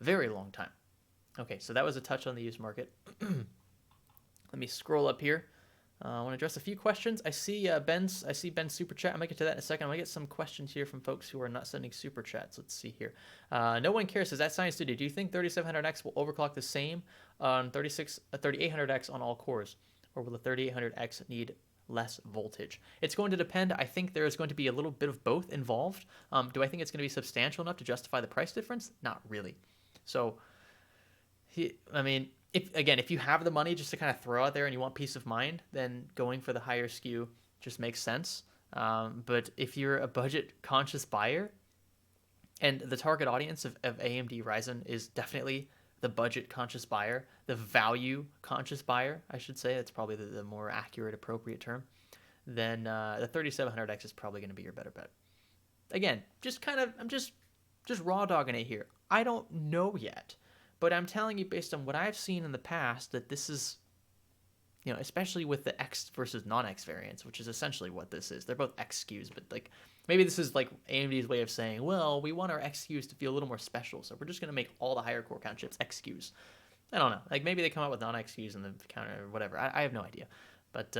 Speaker 1: very long time. Okay, so that was a touch on the used market. Let me scroll up here. I want to address a few questions. I see Ben's super chat. I might get to that in a second. I might get some questions here from folks who are not sending super chats. Let's see here. No one cares. Says that Science Studio. Do you think 3700X will overclock the same on 3800X on all cores, or will the 3800X need less voltage? It's going to depend. I think there is going to be a little bit of both involved. Do I think it's going to be substantial enough to justify the price difference? Not really. So, if you have the money just to kind of throw out there and you want peace of mind, then going for the higher SKU just makes sense. But if you're a budget-conscious buyer, and the target audience of AMD Ryzen is definitely the budget-conscious buyer, the value-conscious buyer, I should say, that's probably the more accurate, appropriate term, then the 3700X is probably going to be your better bet. Again, I'm just raw dogging it here. I don't know yet. But I'm telling you, based on what I've seen in the past, that this is, especially with the X versus non-X variants, which is essentially what this is. They're both X SKUs, but maybe this is like AMD's way of saying, well, we want our X SKUs to feel a little more special, so we're just going to make all the higher core count chips X SKUs. I don't know. Maybe they come out with non-X SKUs in the counter or whatever. I have no idea. But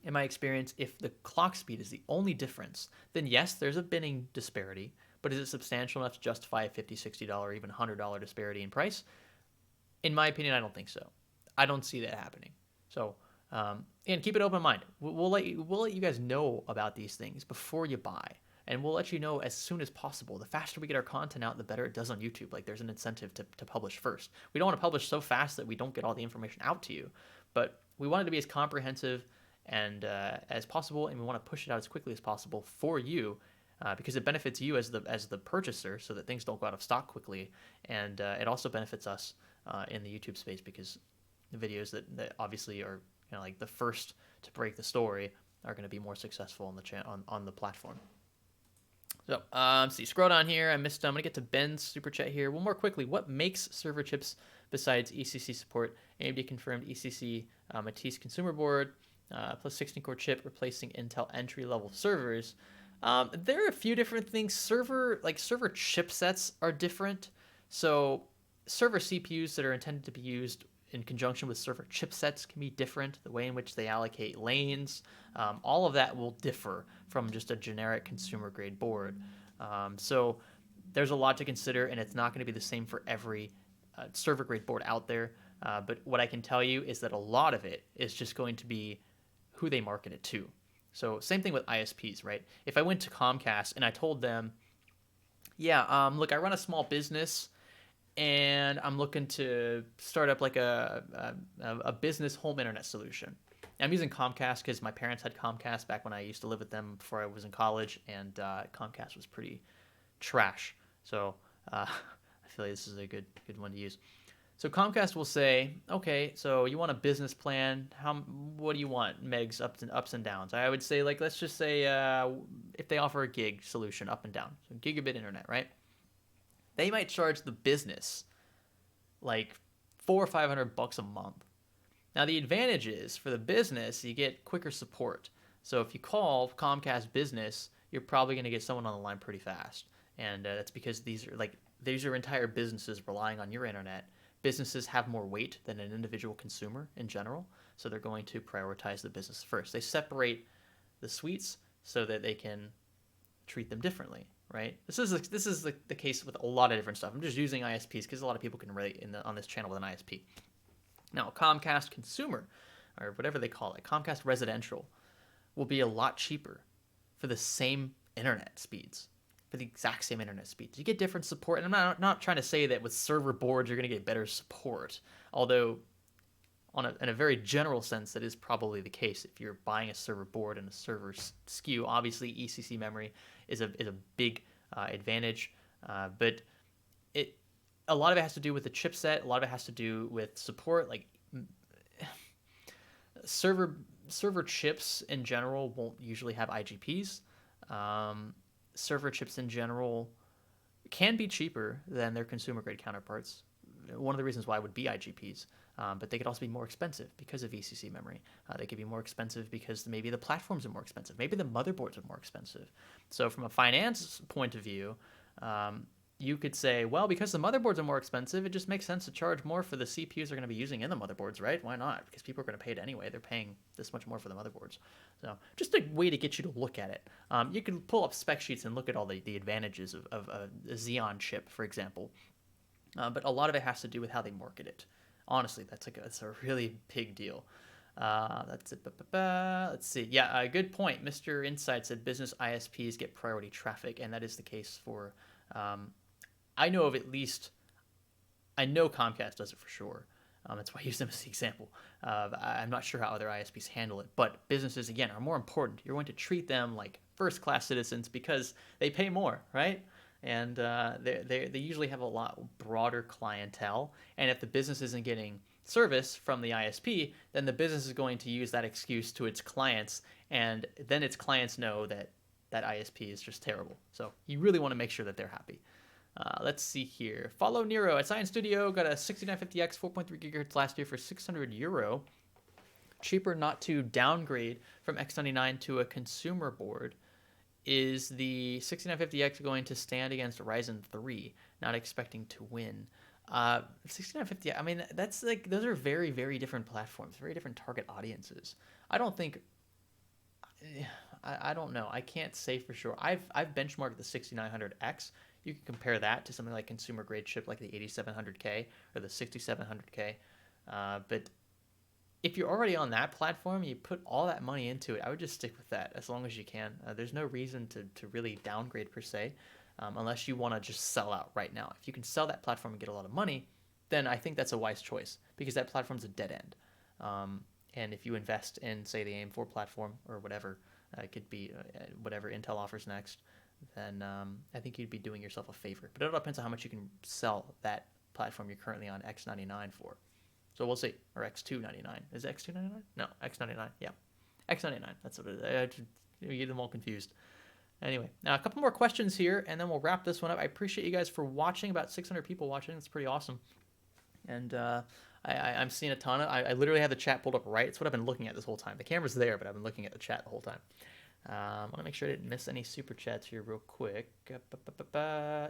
Speaker 1: in my experience, if the clock speed is the only difference, then yes, there's a binning disparity. But is it substantial enough to justify a $50, $60, or even $100 disparity in price? In my opinion, I don't think so. I don't see that happening. So, and keep an open mind. We'll let you guys know about these things before you buy, and we'll let you know as soon as possible. The faster we get our content out, the better it does on YouTube. There's an incentive to publish first. We don't want to publish so fast that we don't get all the information out to you, but we want it to be as comprehensive and as possible, and we want to push it out as quickly as possible for you. Because it benefits you as the purchaser, so that things don't go out of stock quickly, and it also benefits us in the YouTube space, because the videos that obviously are the first to break the story are going to be more successful on the on the platform. So let's see, scroll down here. I'm going to get to Ben's super chat here. One more quickly. What makes server chips besides ECC support? AMD confirmed ECC Matisse consumer board plus 16-core chip replacing Intel entry-level servers. There are a few different things. Server chipsets are different. So server CPUs that are intended to be used in conjunction with server chipsets can be different. The way in which they allocate lanes, all of that will differ from just a generic consumer grade board. So there's a lot to consider, and it's not going to be the same for every server grade board out there. But what I can tell you is that a lot of it is just going to be who they market it to. So same thing with ISPs, right? If I went to Comcast and I told them, yeah, look, I run a small business and I'm looking to start up like a business home internet solution. I'm using Comcast because my parents had Comcast back when I used to live with them before I was in college, and Comcast was pretty trash. So I feel like this is a good one to use. So Comcast will say, okay, so you want a business plan? What do you want? Megs, ups and downs. I would say, like, let's just say if they offer a gig solution, up and down, so gigabit internet, right? They might charge the business like $400 or $500 a month. Now the advantage is for the business, you get quicker support. So if you call Comcast Business, you're probably going to get someone on the line pretty fast, and that's because these are entire businesses relying on your internet. Businesses have more weight than an individual consumer in general, so they're going to prioritize the business first. They separate the suites so that they can treat them differently, right? This is the case with a lot of different stuff. I'm just using ISPs because a lot of people can relate on this channel with an ISP. Now, Comcast Consumer, or whatever they call it, Comcast Residential, will be a lot cheaper for the same internet speeds. For the exact same internet speeds. You get different support, and I'm not trying to say that with server boards you're going to get better support, although in a very general sense that is probably the case. If you're buying a server board and a server SKU, obviously ECC memory is a big advantage, but a lot of it has to do with the chipset. A lot of it has to do with support. Like server chips in general won't usually have IGPs. Server chips in general can be cheaper than their consumer grade counterparts. One of the reasons why would be IGPs, but they could also be more expensive because of ECC memory. They could be more expensive because maybe the platforms are more expensive. Maybe the motherboards are more expensive. So from a finance point of view, you could say, well, because the motherboards are more expensive, it just makes sense to charge more for the CPUs they're going to be using in the motherboards, right? Why not? Because people are going to pay it anyway. They're paying this much more for the motherboards. So just a way to get you to look at it. You can pull up spec sheets and look at all the advantages of a Xeon chip, for example. But a lot of it has to do with how they market it. Honestly, that's a really big deal. That's it. Let's see. Yeah, good point. Mr. Insight said business ISPs get priority traffic, and that is the case for... I know Comcast does it for sure. That's why I use them as the example. I'm not sure how other ISPs handle it, but businesses, again, are more important. You're going to treat them like first-class citizens because they pay more, right? And they usually have a lot broader clientele. And if the business isn't getting service from the ISP, then the business is going to use that excuse to its clients, and then its clients know that ISP is just terrible. So you really want to make sure that they're happy. Let's see here. Follow Nero at Science Studio. Got a 6950X 4.3 gigahertz last year for €600. Cheaper not to downgrade from X99 to a consumer board. Is the 6950X going to stand against Ryzen 3? Not expecting to win. 6950, I mean, that's like, those are very, very different platforms, very different target audiences. I don't think... I don't know. I can't say for sure. I've benchmarked the 6900X. You can compare that to something like consumer grade chip like the 8700K or the 6700K. But if you're already on that platform, you put all that money into it, I would just stick with that as long as you can. There's no reason to really downgrade per se, unless you want to just sell out right now. If you can sell that platform and get a lot of money, then I think that's a wise choice because that platform's a dead end. And if you invest in, say, the AM4 platform or whatever, it could be whatever Intel offers next, then I think you'd be doing yourself a favor. But it all depends on how much you can sell that platform you're currently on X99 for. So we'll see. Or X299. Is it X299? No, X99. Yeah. X99. That's what it is. You get them all confused. Anyway, now a couple more questions here, and then we'll wrap this one up. I appreciate you guys for watching. About 600 people watching. It's pretty awesome. And I'm seeing a ton of... I literally have the chat pulled up right. It's what I've been looking at this whole time. The camera's there, but I've been looking at the chat the whole time. I want to make sure I didn't miss any super chats here real quick.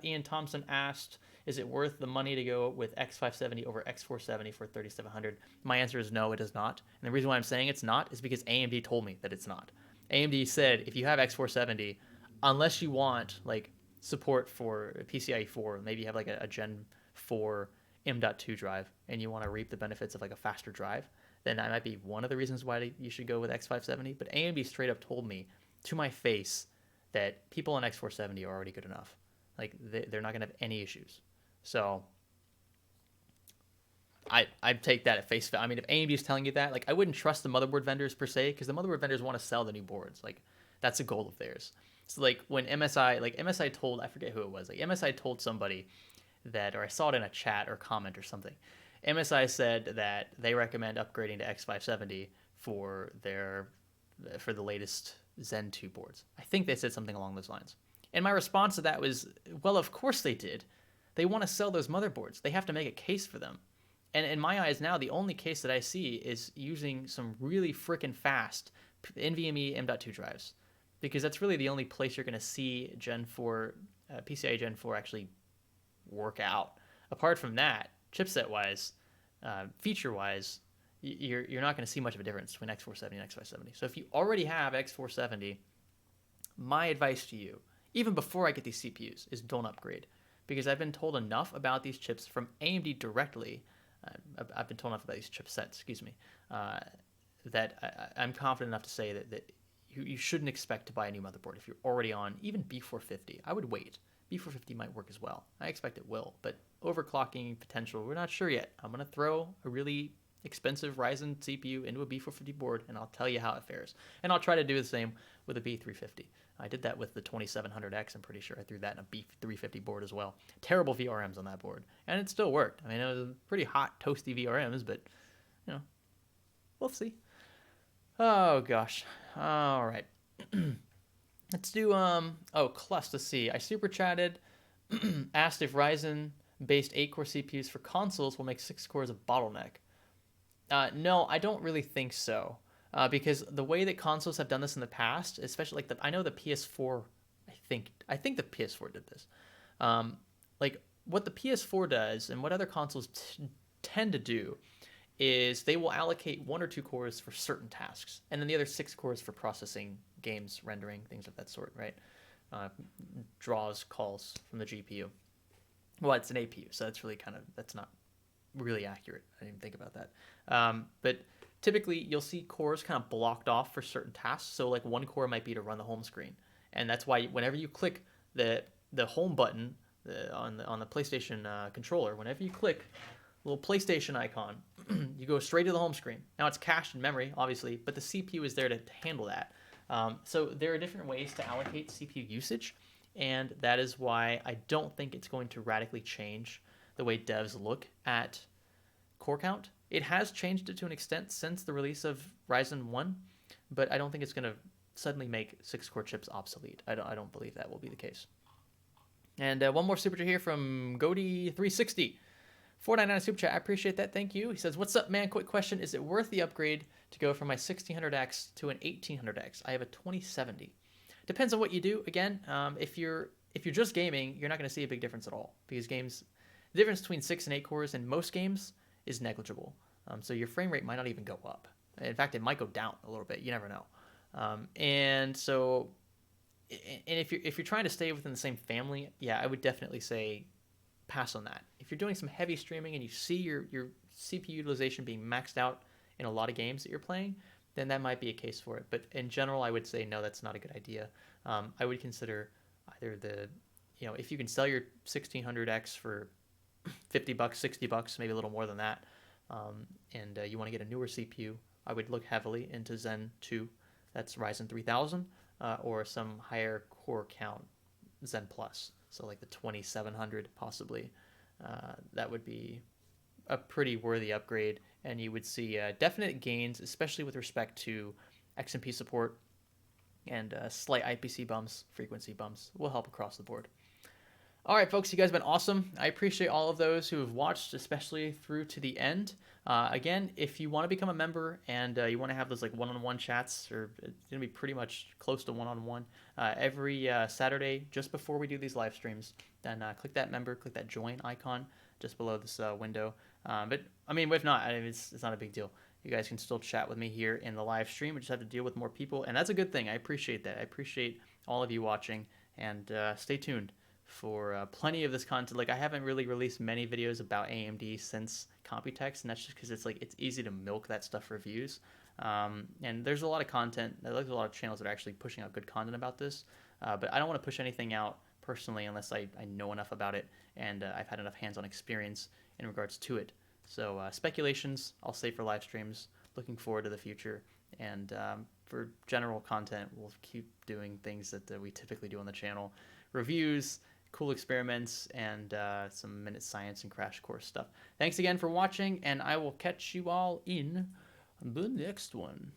Speaker 1: Ian Thompson asked, is it worth the money to go with X570 over X470 for 3700? My answer is no, it is not. And the reason why I'm saying it's not is because AMD told me that it's not. AMD said if you have X470, unless you want like support for PCIe 4, maybe you have like a Gen 4 M.2 drive and you want to reap the benefits of like a faster drive, then that might be one of the reasons why you should go with X570. But AMD straight up told me to my face that people on X470 are already good enough. Like they're not going to have any issues. So I'd take that at face value. I mean, if AMD is telling you that, like I wouldn't trust the motherboard vendors per se, because the motherboard vendors want to sell the new boards. Like that's a goal of theirs. So like when MSI told, I forget who it was, like MSI told somebody that, or I saw it in a chat or comment or something. MSI said that they recommend upgrading to X570 for the latest Zen 2 boards. I think they said something along those lines. And my response to that was, well, of course they did. They want to sell those motherboards. They have to make a case for them. And in my eyes now, the only case that I see is using some really freaking fast NVMe M.2 drives, because that's really the only place you're going to see Gen 4, PCIe Gen 4 actually work out. Apart from that, chipset-wise, feature-wise, you're not going to see much of a difference between X470 and X570. So if you already have X470, my advice to you, even before I get these CPUs, is don't upgrade. Because I've been told enough about these chips from AMD directly, I've been told enough about these chipsets, excuse me, that I'm confident enough to say that you shouldn't expect to buy a new motherboard if you're already on even B450. I would wait. B450 might work as well. I expect it will, but overclocking potential, we're not sure yet. I'm going to throw a really expensive Ryzen CPU into a B450 board, and I'll tell you how it fares. And I'll try to do the same with a B350. I did that with the 2700X. I'm pretty sure I threw that in a B350 board as well. Terrible VRMs on that board, and it still worked. I mean, it was pretty hot, toasty VRMs, but, you know, we'll see. Oh, gosh. All right. Let's do, Clust, let's see. I super chatted, asked if Ryzen-based 8-core CPUs for consoles will make 6 cores a bottleneck. No, I don't really think so. Because the way that consoles have done this in the past, especially like I know the PS4, I think the PS4 did this. Like what the PS4 does and what other consoles tend to do is they will allocate 1 or 2 cores for certain tasks, and then the other 6 cores for processing, games, rendering, things of that sort, right? Draws calls from the GPU. Well, it's an APU, so that's not really accurate. I didn't even think about that. But typically, you'll see cores kind of blocked off for certain tasks. So like one core might be to run the home screen, and that's why whenever you click the home button on the PlayStation controller, whenever you click the little PlayStation icon, you go straight to the home screen. Now it's cached in memory, obviously, but the CPU is there to handle that. So there are different ways to allocate CPU usage, and that is why I don't think it's going to radically change the way devs look at core count. It has changed it to an extent since the release of Ryzen 1, but I don't think it's going to suddenly make 6-core chips obsolete. I don't believe that will be the case. And one more super chat here from Godi360. 499 super chat. I appreciate that. Thank you. He says, "What's up, man? Quick question. Is it worth the upgrade to go from my 1600X to an 1800X? I have a 2070. Depends on what you do. Again, if you're just gaming, you're not going to see a big difference at all, because the difference between 6 and 8 cores in most games is negligible. So your frame rate might not even go up. In fact, it might go down a little bit. You never know. And if you're trying to stay within the same family, yeah, I would definitely say pass on that. If you're doing some heavy streaming and you see your CPU utilization being maxed out in a lot of games that you're playing, then that might be a case for it. But in general, I would say no, that's not a good idea. I would consider either if you can sell your 1600X for $50, $60, maybe a little more than that, and you want to get a newer CPU, I would look heavily into Zen 2, that's Ryzen 3000, or some higher core count Zen Plus, so like the 2700 possibly. That would be a pretty worthy upgrade, and you would see definite gains, especially with respect to XMP support, and slight IPC bumps, frequency bumps will help across the board. All right, folks, you guys have been awesome. I appreciate all of those who have watched, especially through to the end. Again, if you want to become a member and you want to have those like one-on-one chats, or it's gonna be pretty much close to one-on-one every Saturday, just before we do these live streams, then click that member, click that join icon just below this window. But I mean, if not, it's not a big deal. You guys can still chat with me here in the live stream. We just have to deal with more people, and that's a good thing. I appreciate that. I appreciate all of you watching, and stay tuned for plenty of this content. Like, I haven't really released many videos about AMD since Computex, and that's just because it's easy to milk that stuff for views. And there's a lot of content. There's a lot of channels that are actually pushing out good content about this. But I don't want to push anything out personally unless I know enough about it and I've had enough hands-on experience in regards to it. So speculations, I'll save for live streams. Looking forward to the future. And for general content, we'll keep doing things that we typically do on the channel. Reviews, cool experiments, and some minute science and crash course stuff. Thanks again for watching, and I will catch you all in the next one.